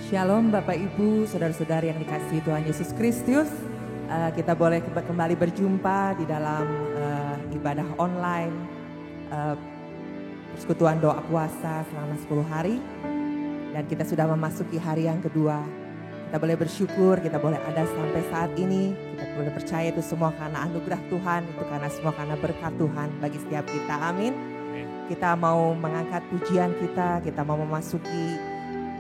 Shalom Bapak Ibu, Saudara-saudari yang dikasihi Tuhan Yesus Kristus. Kita boleh kembali berjumpa di dalam ibadah online, persekutuan doa puasa selama 10 hari. Dan kita sudah memasuki hari yang kedua. Kita boleh bersyukur, kita boleh ada sampai saat ini. Kita boleh percaya itu semua karena anugerah Tuhan, itu karena semua karena berkat Tuhan bagi setiap kita. Amin. Kita mau mengangkat pujian kita mau memasuki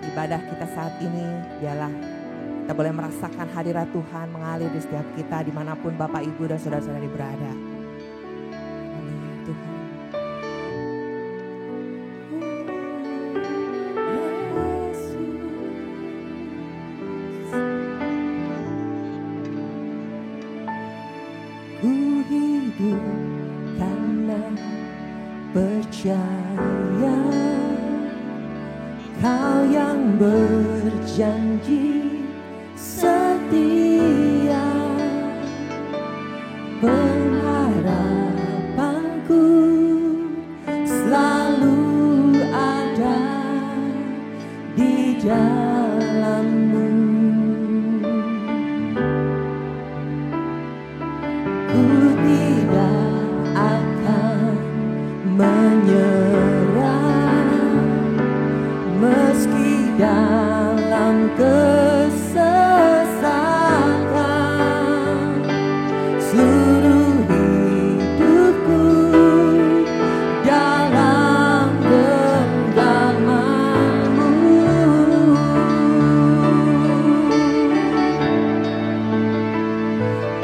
ibadah kita saat ini. Biarlah kita boleh merasakan hadirat Tuhan mengalir di setiap kita dimanapun Bapak Ibu dan saudara-saudari berada. Amin Tuhan. Ku hidup karena percaya Kau yang berjanji setia, pengharapanku selalu ada di dalam-Mu. Ku tidak akan menyerah meski dalam kesesatan, seluruh hidupku dalam genggaman-Mu.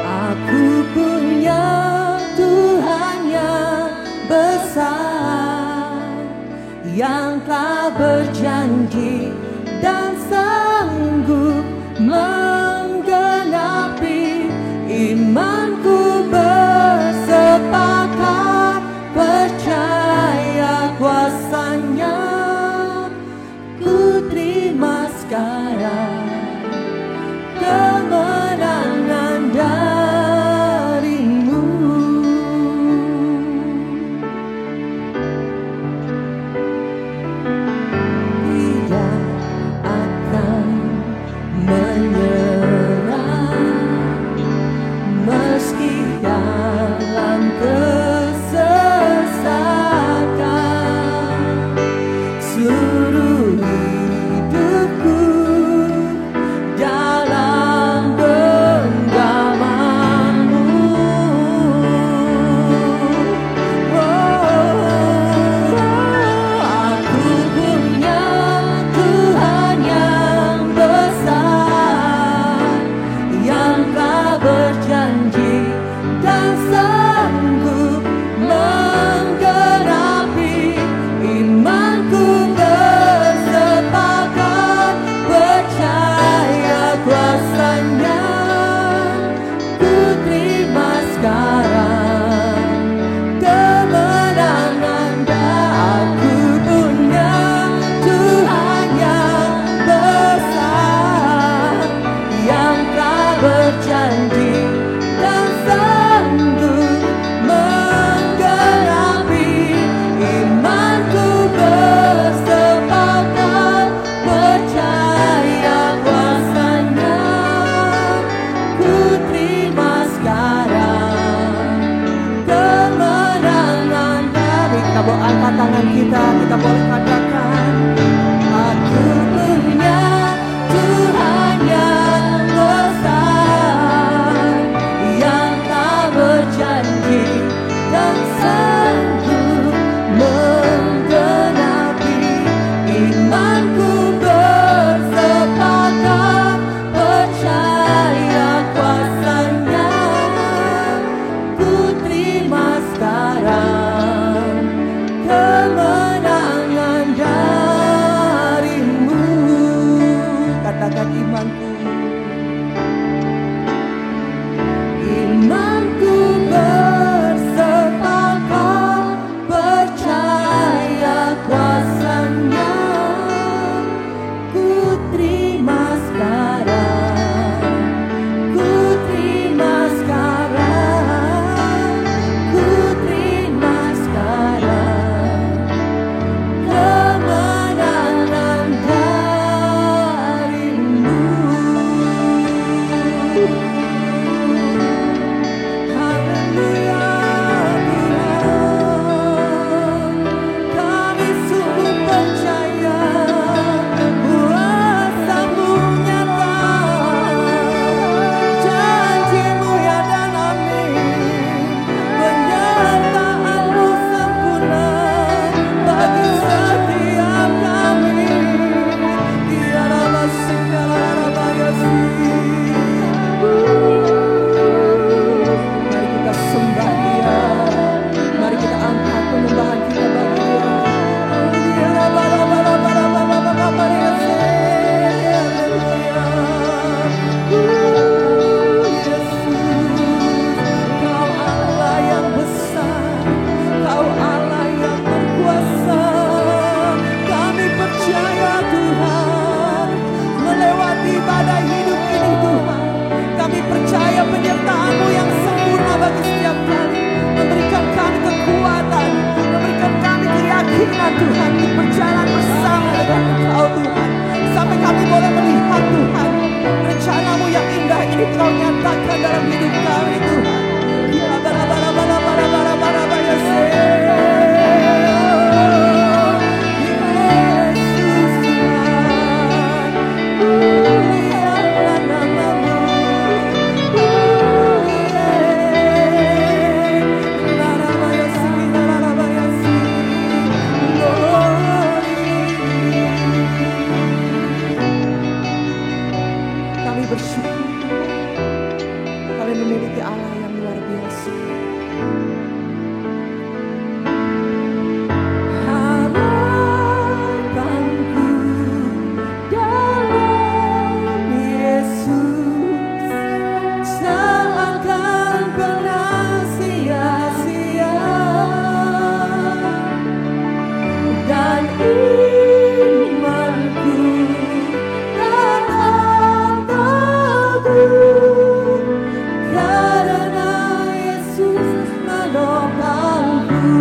Aku punya Tuhan yang besar, yang telah berjanji dan sanggup menggenapi. Imanku bersepakat percaya kuasa-Nya. Ku terima sekarang kemenangan dari-Mu. Menyerah meski dalam kesesatan, seluruh hidupku dalam genggaman-Mu. Aku punya Tuhan yang besar, yang telah berjanji dan sanggup menggenapi. Imanku bersepakat percaya kuasa-Nya. Ku terima sekarang kemenangan. Aku punya Tuhan yang besar, yang telah berjanji dan sanggup menggenapi. Imanku bersepakat percaya kuasa-Nya. Ku terima sekarang kemenangan dari. Kita boleh angkat tangan kita boleh katakan, aku punya Tuhan yang besar, yang tak berjanji dan sanggup menggenapi. Imanku bersepakat percaya kuasa-Nya. Ku terima sekarang kemenangan nyatakan dalam hidup kami Tuhan. Kami bersyukur kami memiliki Allah yang luar biasa. Harapanku dalam Yesus seakan pernah sia-sia, dan imanku tetap teguh karena Yesus menopangku.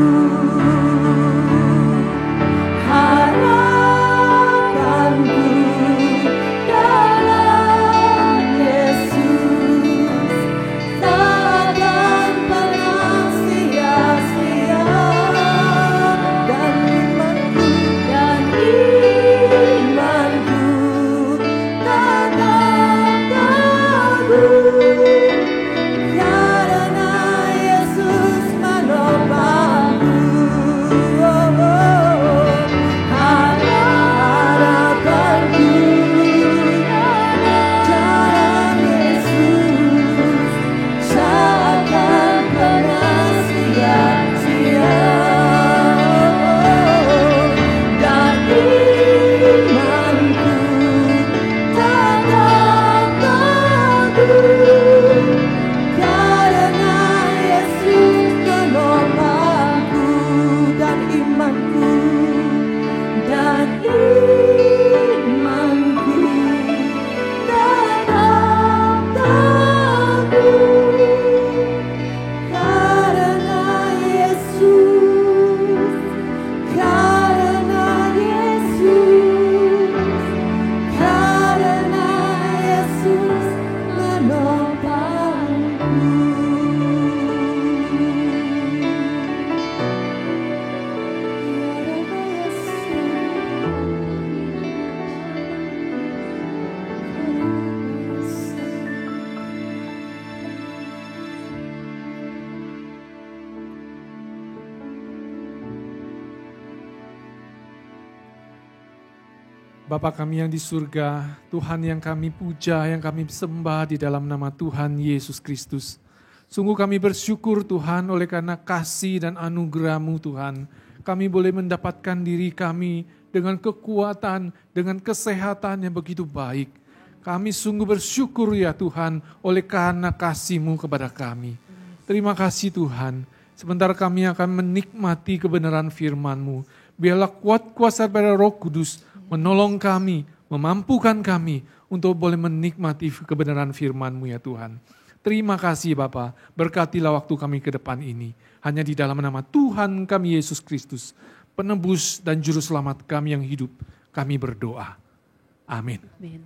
Harapanku dalam Yesus takkan pernah sia-sia, dan imanku tetap teguh karena Yesus menopangku. Harapanku dalam Yesus takkan pernah sia-sia, dan imanku tetap teguh karena Yesus menopangku. Dan imanku tetap teguh karena Yesus, karena Yesus, karena Yesus menopangku. Bapa kami yang di surga, Tuhan yang kami puja, yang kami sembah di dalam nama Tuhan Yesus Kristus. Sungguh kami bersyukur Tuhan oleh karena kasih dan anugerah-Mu Tuhan. Kami boleh mendapatkan diri kami dengan kekuatan, dengan kesehatan yang begitu baik. Kami sungguh bersyukur ya Tuhan oleh karena kasih-Mu kepada kami. Terima kasih Tuhan. Sebentar kami akan menikmati kebenaran firman-Mu. Biarlah kuat kuasa daripada Roh Kudus menolong kami, memampukan kami untuk boleh menikmati kebenaran firman-Mu ya Tuhan. Terima kasih Bapa, berkatilah waktu kami ke depan ini. Hanya di dalam nama Tuhan kami Yesus Kristus, penebus dan juru selamat kami yang hidup, kami berdoa. Amin. Amin.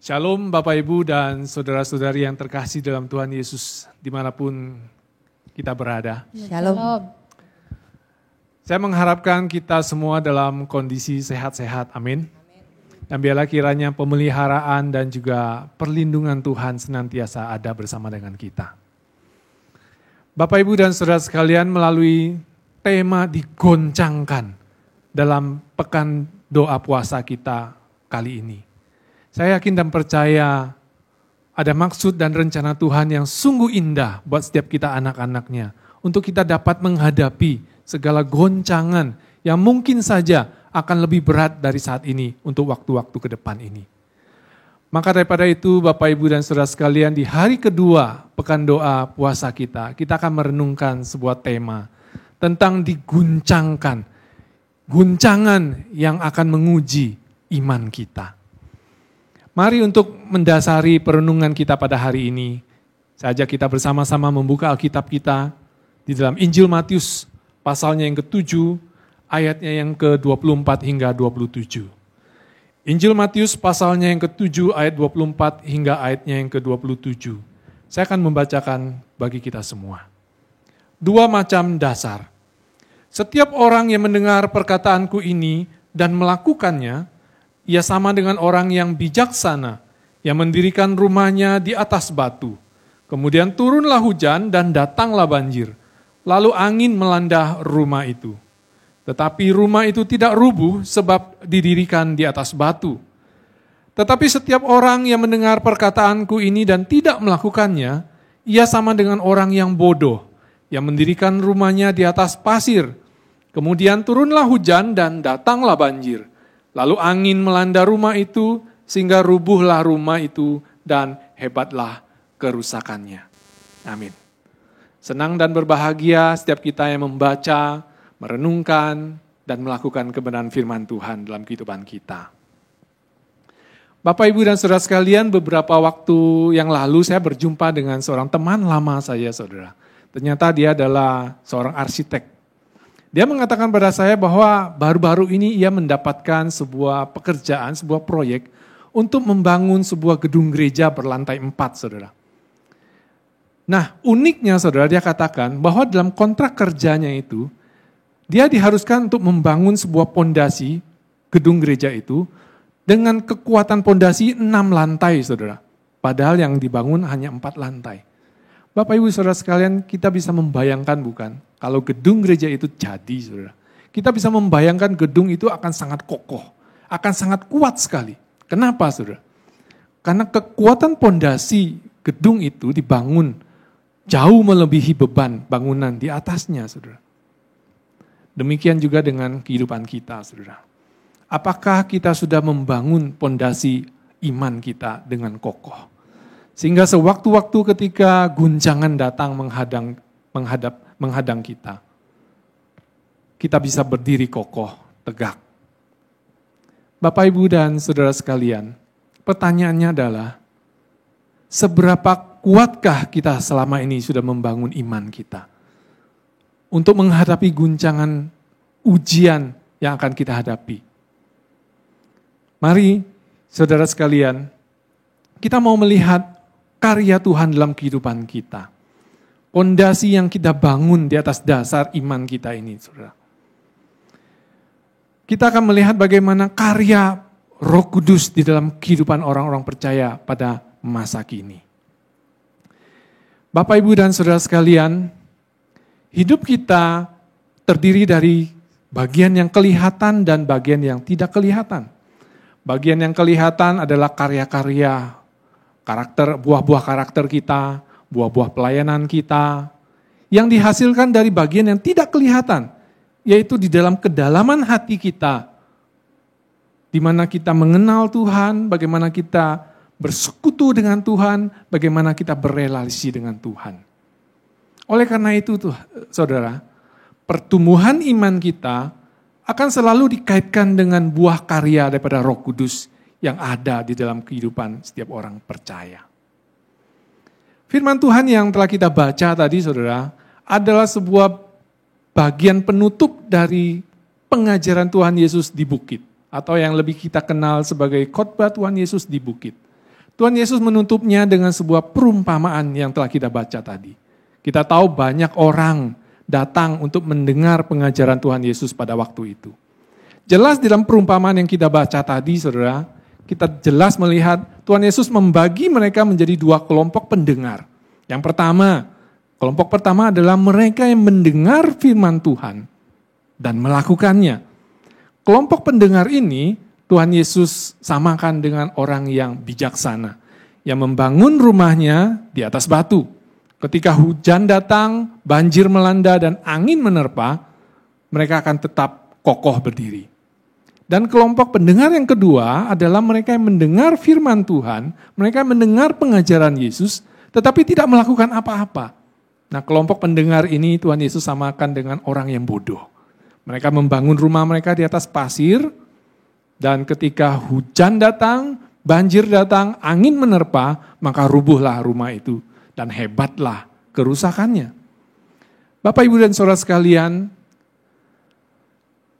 Shalom Bapak Ibu dan saudara-saudari yang terkasih dalam Tuhan Yesus dimanapun kita berada. Shalom. Saya mengharapkan kita semua dalam kondisi sehat-sehat, amin. Dan biarlah kiranya pemeliharaan dan juga perlindungan Tuhan senantiasa ada bersama dengan kita. Bapak, Ibu, dan saudara sekalian, melalui tema digoncangkan dalam pekan doa puasa kita kali ini. Saya yakin dan percaya ada maksud dan rencana Tuhan yang sungguh indah buat setiap kita anak-anaknya. Untuk kita dapat menghadapi segala goncangan yang mungkin saja akan lebih berat dari saat ini untuk waktu-waktu ke depan ini. Maka daripada itu Bapak Ibu dan saudara sekalian, di hari kedua pekan doa puasa kita akan merenungkan sebuah tema tentang diguncangkan. Guncangan yang akan menguji iman kita. Mari untuk mendasari perenungan kita pada hari ini, saya ajak kita bersama-sama membuka Alkitab kita di dalam Injil Matius pasalnya yang ke-7, ayatnya yang ke-24 hingga 27. Injil Matius pasalnya yang ke-7 ayat 24 hingga ayatnya yang ke-27. Saya akan membacakan bagi kita semua. 2 macam dasar. Setiap orang yang mendengar perkataanku ini dan melakukannya, ia sama dengan orang yang bijaksana, yang mendirikan rumahnya di atas batu. Kemudian turunlah hujan dan datanglah banjir. Lalu angin melanda rumah itu. Tetapi rumah itu tidak rubuh sebab didirikan di atas batu. Tetapi setiap orang yang mendengar perkataanku ini dan tidak melakukannya, ia sama dengan orang yang bodoh, yang mendirikan rumahnya di atas pasir. Kemudian turunlah hujan dan datanglah banjir. Lalu angin melanda rumah itu, sehingga rubuhlah rumah itu dan hebatlah kerusakannya. Amin. Senang dan berbahagia setiap kita yang membaca, merenungkan, dan melakukan kebenaran firman Tuhan dalam kehidupan kita. Bapak, Ibu, dan saudara sekalian, beberapa waktu yang lalu saya berjumpa dengan seorang teman lama saya, saudara. Ternyata dia adalah seorang arsitek. Dia mengatakan pada saya bahwa baru-baru ini ia mendapatkan sebuah pekerjaan, sebuah proyek untuk membangun sebuah gedung gereja berlantai 4, saudara. Nah, uniknya, saudara, dia katakan bahwa dalam kontrak kerjanya itu, dia diharuskan untuk membangun sebuah pondasi gedung gereja itu dengan kekuatan pondasi 6 lantai, saudara. Padahal yang dibangun hanya 4 lantai. Bapak, Ibu, saudara sekalian, kita bisa membayangkan bukan? Kalau gedung gereja itu jadi, saudara. Kita bisa membayangkan gedung itu akan sangat kokoh, akan sangat kuat sekali. Kenapa, saudara? Karena kekuatan pondasi gedung itu dibangun jauh melebihi beban bangunan di atasnya, saudara. Demikian juga dengan kehidupan kita, saudara. Apakah kita sudah membangun pondasi iman kita dengan kokoh? Sehingga sewaktu-waktu ketika guncangan datang menghadang kita, kita bisa berdiri kokoh, tegak. Bapak, Ibu, dan saudara sekalian, pertanyaannya adalah, seberapa kuatkah kita selama ini sudah membangun iman kita? Untuk menghadapi guncangan ujian yang akan kita hadapi. Mari, saudara sekalian, kita mau melihat karya Tuhan dalam kehidupan kita. Pondasi yang kita bangun di atas dasar iman kita ini, saudara. Kita akan melihat bagaimana karya Roh Kudus di dalam kehidupan orang-orang percaya pada masa kini. Bapak, Ibu, dan saudara sekalian, hidup kita terdiri dari bagian yang kelihatan dan bagian yang tidak kelihatan. Bagian yang kelihatan adalah karya-karya, karakter, buah-buah karakter kita, buah-buah pelayanan kita, yang dihasilkan dari bagian yang tidak kelihatan, yaitu di dalam kedalaman hati kita, di mana kita mengenal Tuhan, bagaimana kita bersekutu dengan Tuhan, bagaimana kita berelasi dengan Tuhan. Oleh karena itu, saudara, pertumbuhan iman kita akan selalu dikaitkan dengan buah karya daripada Roh Kudus yang ada di dalam kehidupan setiap orang percaya. Firman Tuhan yang telah kita baca tadi, saudara, adalah sebuah bagian penutup dari pengajaran Tuhan Yesus di bukit, atau yang lebih kita kenal sebagai khotbah Tuhan Yesus di bukit. Tuhan Yesus menutupnya dengan sebuah perumpamaan yang telah kita baca tadi. Kita tahu banyak orang datang untuk mendengar pengajaran Tuhan Yesus pada waktu itu. Jelas dalam perumpamaan yang kita baca tadi, saudara, kita jelas melihat Tuhan Yesus membagi mereka menjadi 2 kelompok pendengar. Yang pertama, kelompok pertama adalah mereka yang mendengar firman Tuhan dan melakukannya. Kelompok pendengar ini Tuhan Yesus samakan dengan orang yang bijaksana, yang membangun rumahnya di atas batu. Ketika hujan datang, banjir melanda, dan angin menerpa, mereka akan tetap kokoh berdiri. Dan kelompok pendengar yang kedua adalah mereka yang mendengar firman Tuhan, mereka yang mendengar pengajaran Yesus, tetapi tidak melakukan apa-apa. Nah, kelompok pendengar ini Tuhan Yesus samakan dengan orang yang bodoh. Mereka membangun rumah mereka di atas pasir, dan ketika hujan datang, banjir datang, angin menerpa, maka rubuhlah rumah itu. Dan hebatlah kerusakannya. Bapak, Ibu, dan saudara sekalian,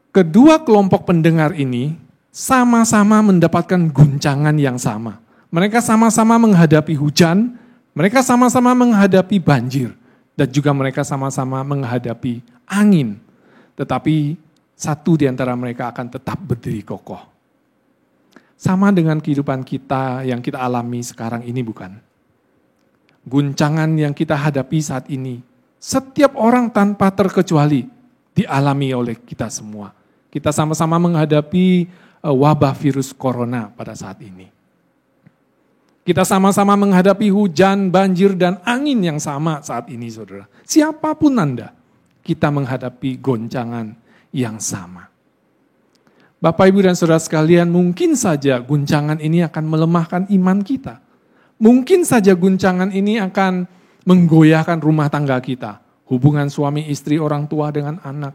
kedua kelompok pendengar ini sama-sama mendapatkan guncangan yang sama. Mereka sama-sama menghadapi hujan, mereka sama-sama menghadapi banjir, dan juga mereka sama-sama menghadapi angin. Tetapi satu di antara mereka akan tetap berdiri kokoh. Sama dengan kehidupan kita yang kita alami sekarang ini, bukan? Guncangan yang kita hadapi saat ini, setiap orang tanpa terkecuali dialami oleh kita semua. Kita sama-sama menghadapi wabah virus corona pada saat ini. Kita sama-sama menghadapi hujan, banjir, dan angin yang sama saat ini, saudara. Siapapun Anda, kita menghadapi goncangan yang sama. Bapak, Ibu, dan saudara sekalian, mungkin saja guncangan ini akan melemahkan iman kita. Mungkin saja guncangan ini akan menggoyahkan rumah tangga kita. Hubungan suami istri, orang tua dengan anak.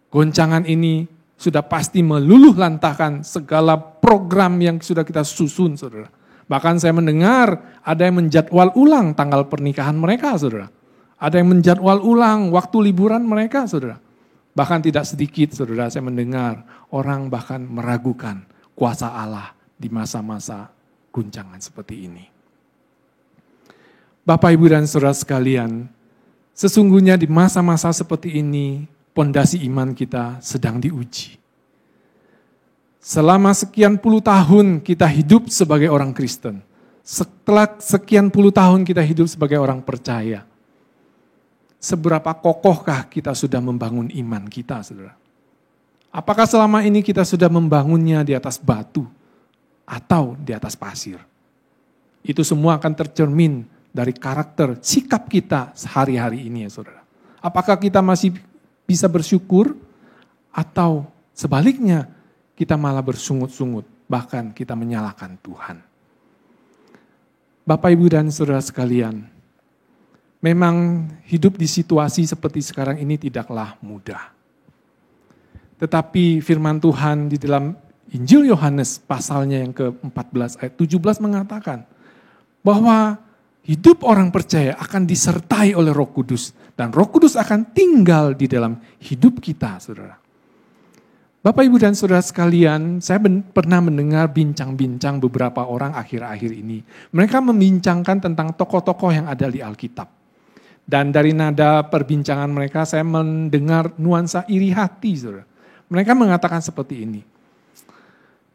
Goncangan ini sudah pasti meluluh lantahkan segala program yang sudah kita susun, saudara. Bahkan saya mendengar ada yang menjadwal ulang tanggal pernikahan mereka, saudara. Ada yang menjadwal ulang waktu liburan mereka, saudara. Bahkan tidak sedikit, saudara, saya mendengar orang bahkan meragukan kuasa Allah di masa-masa guncangan seperti ini. Bapak, Ibu, dan saudara sekalian, sesungguhnya di masa-masa seperti ini, pondasi iman kita sedang diuji. Selama sekian puluh tahun kita hidup sebagai orang Kristen. Setelah sekian puluh tahun kita hidup sebagai orang percaya. Seberapa kokohkah kita sudah membangun iman kita, saudara? Apakah selama ini kita sudah membangunnya di atas batu atau di atas pasir? Itu semua akan tercermin dari karakter, sikap kita sehari-hari ini, ya saudara. Apakah kita masih bisa bersyukur atau sebaliknya kita malah bersungut-sungut, bahkan kita menyalahkan Tuhan. Bapak, Ibu, dan saudara sekalian, memang hidup di situasi seperti sekarang ini tidaklah mudah. Tetapi firman Tuhan di dalam Injil Yohanes pasalnya yang ke-14 ayat 17 mengatakan bahwa hidup orang percaya akan disertai oleh Roh Kudus dan Roh Kudus akan tinggal di dalam hidup kita, saudara. Bapak, Ibu, dan saudara sekalian, saya pernah mendengar bincang-bincang beberapa orang akhir-akhir ini. Mereka membincangkan tentang tokoh-tokoh yang ada di Alkitab. Dan dari nada perbincangan mereka, saya mendengar nuansa iri hati, saudara. Mereka mengatakan seperti ini.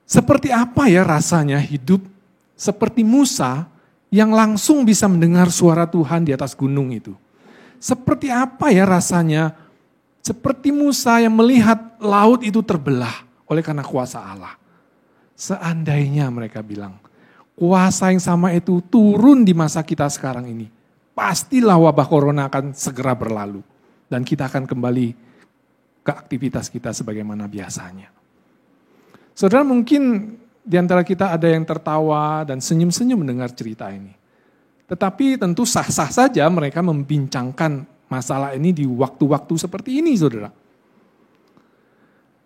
Seperti apa ya rasanya hidup seperti Musa yang langsung bisa mendengar suara Tuhan di atas gunung itu? Seperti apa ya rasanya seperti Musa yang melihat laut itu terbelah oleh karena kuasa Allah. Seandainya mereka bilang, kuasa yang sama itu turun di masa kita sekarang ini, pastilah wabah corona akan segera berlalu. Dan kita akan kembali ke aktivitas kita sebagaimana biasanya. Saudara, mungkin di antara kita ada yang tertawa dan senyum-senyum mendengar cerita ini. Tetapi tentu sah-sah saja mereka membincangkan masalah ini di waktu-waktu seperti ini, saudara.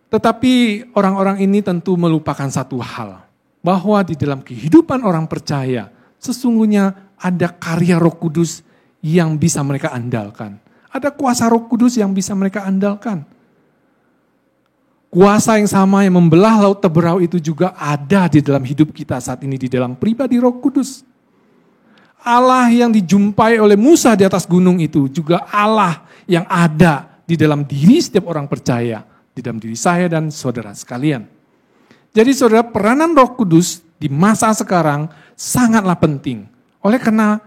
Tetapi orang-orang ini tentu melupakan satu hal. Bahwa di dalam kehidupan orang percaya, sesungguhnya ada karya Roh Kudus yang bisa mereka andalkan. Ada kuasa Roh Kudus yang bisa mereka andalkan. Kuasa yang sama yang membelah laut Teberau itu juga ada di dalam hidup kita saat ini, di dalam pribadi Roh Kudus. Allah yang dijumpai oleh Musa di atas gunung itu juga Allah yang ada di dalam diri setiap orang percaya, di dalam diri saya dan saudara sekalian. Jadi saudara, peranan Roh Kudus di masa sekarang sangatlah penting. Oleh karena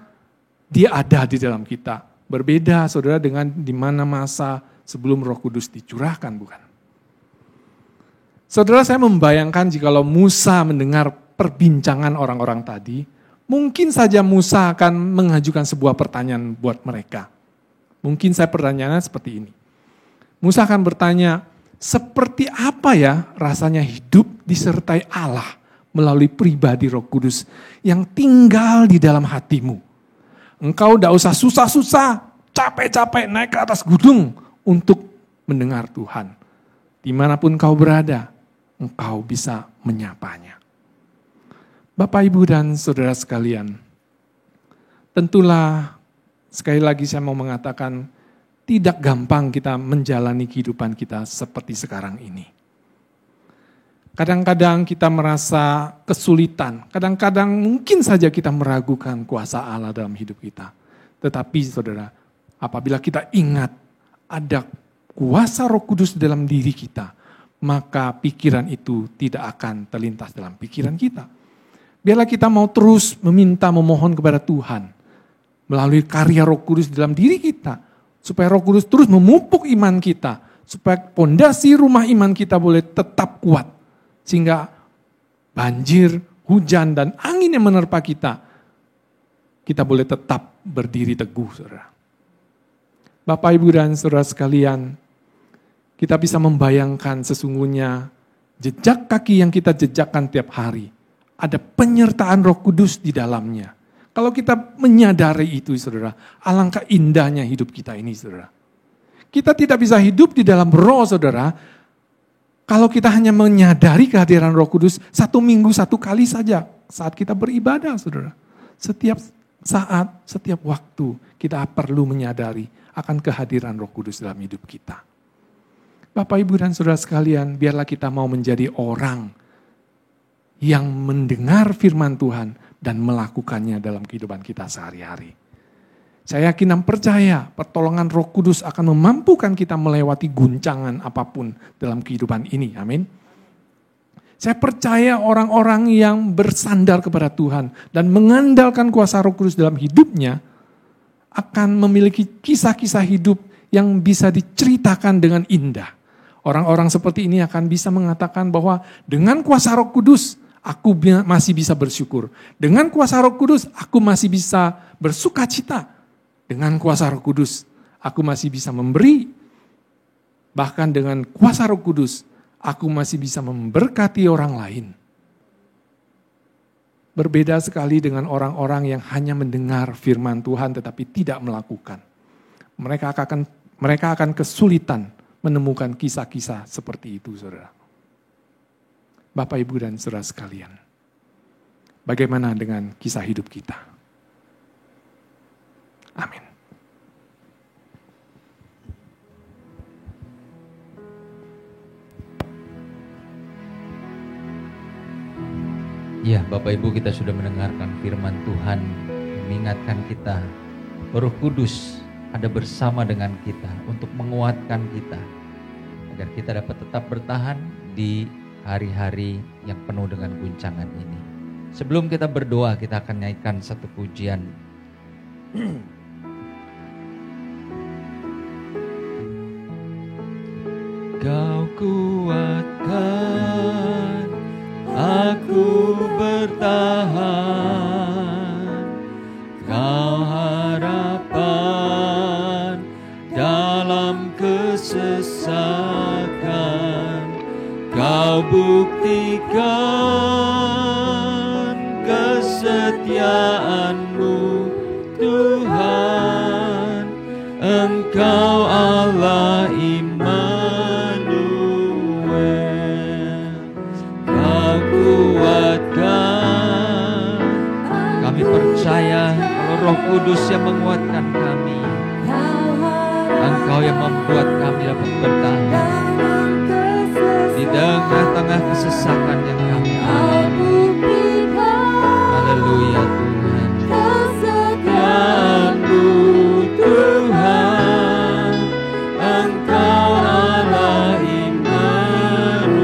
dia ada di dalam kita. Berbeda saudara dengan di mana masa sebelum Roh Kudus dicurahkan, bukan? Saudara, saya membayangkan jikalau Musa mendengar perbincangan orang-orang tadi, mungkin saja Musa akan mengajukan sebuah pertanyaan buat mereka. Mungkin saya pertanyaannya seperti ini. Musa akan bertanya, seperti apa ya rasanya hidup disertai Allah melalui pribadi Roh Kudus yang tinggal di dalam hatimu. Engkau tidak usah susah-susah, capek-capek naik ke atas gunung untuk mendengar Tuhan. Dimanapun kau berada, engkau bisa menyapanya. Bapak, Ibu, dan saudara sekalian, tentulah sekali lagi saya mau mengatakan tidak gampang kita menjalani kehidupan kita seperti sekarang ini. Kadang-kadang kita merasa kesulitan, kadang-kadang mungkin saja kita meragukan kuasa Allah dalam hidup kita. Tetapi saudara, apabila kita ingat ada kuasa Roh Kudus dalam diri kita, maka pikiran itu tidak akan terlintas dalam pikiran kita. Biarlah kita mau terus meminta, memohon kepada Tuhan melalui karya Roh Kudus dalam diri kita, supaya Roh Kudus terus memupuk iman kita, supaya pondasi rumah iman kita boleh tetap kuat. Sehingga banjir, hujan, dan angin yang menerpa kita boleh tetap berdiri teguh, saudara. Bapak, Ibu, dan saudara sekalian, kita bisa membayangkan sesungguhnya jejak kaki yang kita jejakkan tiap hari, ada penyertaan Roh Kudus di dalamnya. Kalau kita menyadari itu, saudara, alangkah indahnya hidup kita ini, saudara. Kita tidak bisa hidup di dalam roh, saudara, kalau kita hanya menyadari kehadiran Roh Kudus 1 minggu 1 kali saja saat kita beribadah, saudara. Setiap saat, setiap waktu kita perlu menyadari akan kehadiran Roh Kudus dalam hidup kita. Bapak, Ibu, dan saudara sekalian, biarlah kita mau menjadi orang yang mendengar firman Tuhan dan melakukannya dalam kehidupan kita sehari-hari. Saya yakin dan percaya pertolongan Roh Kudus akan memampukan kita melewati guncangan apapun dalam kehidupan ini. Amin. Saya percaya orang-orang yang bersandar kepada Tuhan dan mengandalkan kuasa Roh Kudus dalam hidupnya akan memiliki kisah-kisah hidup yang bisa diceritakan dengan indah. Orang-orang seperti ini akan bisa mengatakan bahwa dengan kuasa Roh Kudus aku masih bisa bersyukur. Dengan kuasa Roh Kudus aku masih bisa bersukacita. Dengan kuasa Roh Kudus, aku masih bisa memberi. Bahkan dengan kuasa Roh Kudus, aku masih bisa memberkati orang lain. Berbeda sekali dengan orang-orang yang hanya mendengar firman Tuhan tetapi tidak melakukan. Mereka akan kesulitan menemukan kisah-kisah seperti itu, saudara. Bapak, Ibu, dan saudara sekalian, bagaimana dengan kisah hidup kita? Amin. Ya, Bapak Ibu, kita sudah mendengarkan firman Tuhan, mengingatkan kita, Roh Kudus ada bersama dengan kita untuk menguatkan kita, agar kita dapat tetap bertahan di hari-hari yang penuh dengan guncangan ini. Sebelum kita berdoa, kita akan nyanyikan satu pujian. Kau kuatkan aku bertahan, Kau harapan dalam kesesakan, Kau buktikan kesetiaan-Mu Tuhan, Engkau Allah percaya kalau Roh Kudus yang menguatkan kami, Engkau yang membuat kami dapat bertahan di tengah-tengah kesesakan yang kami alami. Haleluya Tuhan. Kesetiaan-Mu Tuhan, Engkau Allah Immanuel.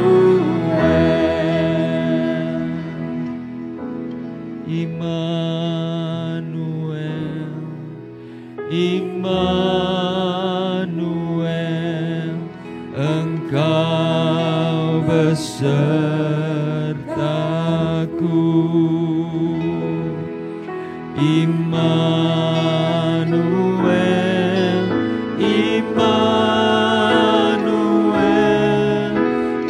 Immanuel, Engkau besertaku. Immanuel, Immanuel,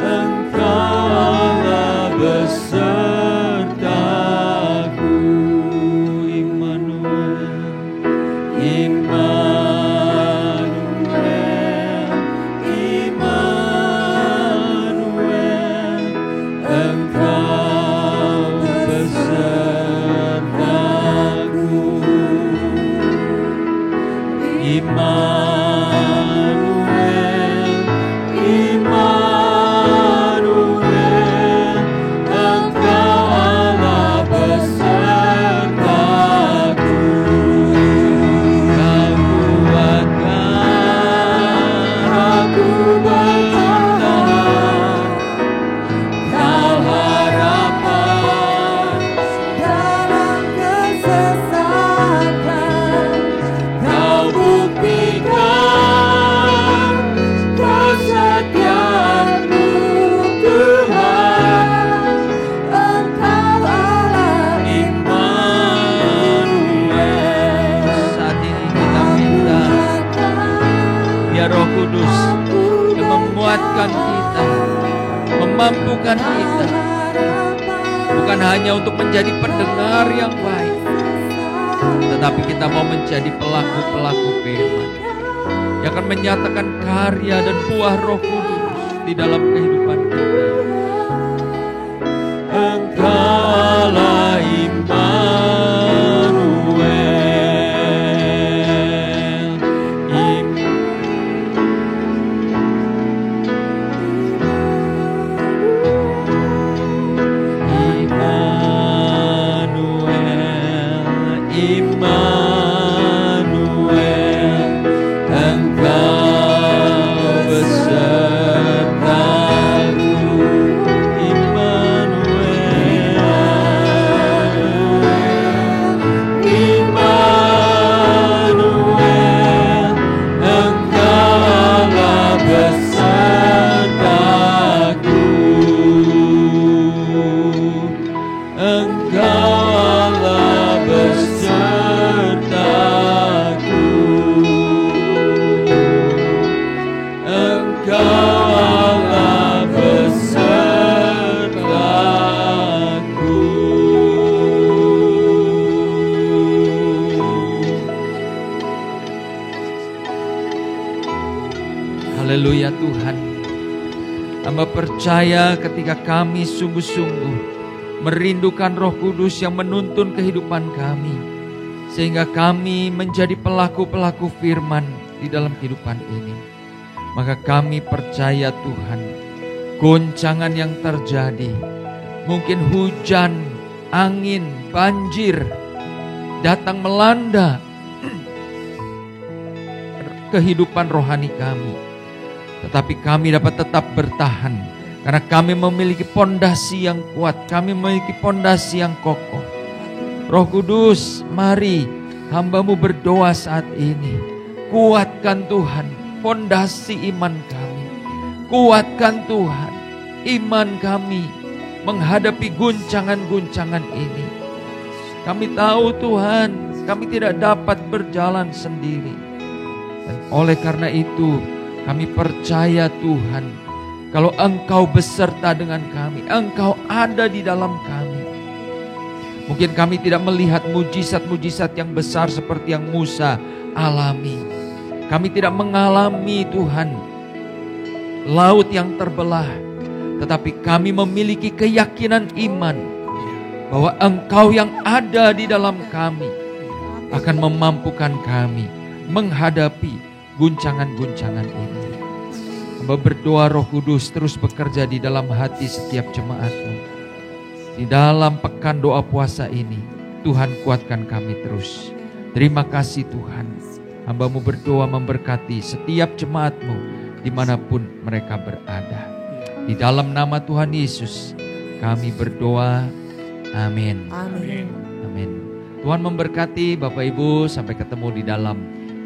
Engkau Allah besertaku. menguatkan kita, memampukan kita, bukan hanya untuk menjadi pendengar yang baik, tetapi kita mau menjadi pelaku-pelaku firman yang akan menyatakan karya dan buah Roh Kudus di dalam kehidupan kita. Engkaulah Haleluya Tuhan. Hamba percaya ketika kami sungguh-sungguh merindukan Roh Kudus yang menuntun kehidupan kami, sehingga kami menjadi pelaku-pelaku firman di dalam kehidupan ini, maka kami percaya Tuhan, goncangan yang terjadi, mungkin hujan, angin, banjir datang melanda kehidupan rohani kami, tetapi kami dapat tetap bertahan karena kami memiliki pondasi yang kuat, kami memiliki pondasi yang kokoh. Roh Kudus, mari hamba-Mu berdoa saat ini. Kuatkan Tuhan pondasi iman kami. Kuatkan Tuhan iman kami menghadapi guncangan-guncangan ini. Kami tahu Tuhan, kami tidak dapat berjalan sendiri. Dan oleh karena itu, kami percaya Tuhan, kalau Engkau beserta dengan kami, Engkau ada di dalam kami. Mungkin kami tidak melihat mujizat-mujizat yang besar seperti yang Musa alami. Kami tidak mengalami Tuhan laut yang terbelah, tetapi kami memiliki keyakinan iman bahwa Engkau yang ada di dalam kami akan memampukan kami menghadapi guncangan-guncangan ini. Hamba berdoa Roh Kudus terus bekerja di dalam hati setiap jemaat-Mu. Di dalam pekan doa puasa ini, Tuhan kuatkan kami terus. Terima kasih Tuhan. Hamba-Mu berdoa memberkati setiap jemaat-Mu dimanapun mereka berada. Di dalam nama Tuhan Yesus kami berdoa. Amin. Amin. Amin. Tuhan memberkati Bapak Ibu, sampai ketemu di dalam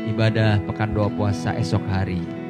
ibadah pekan doa puasa esok hari.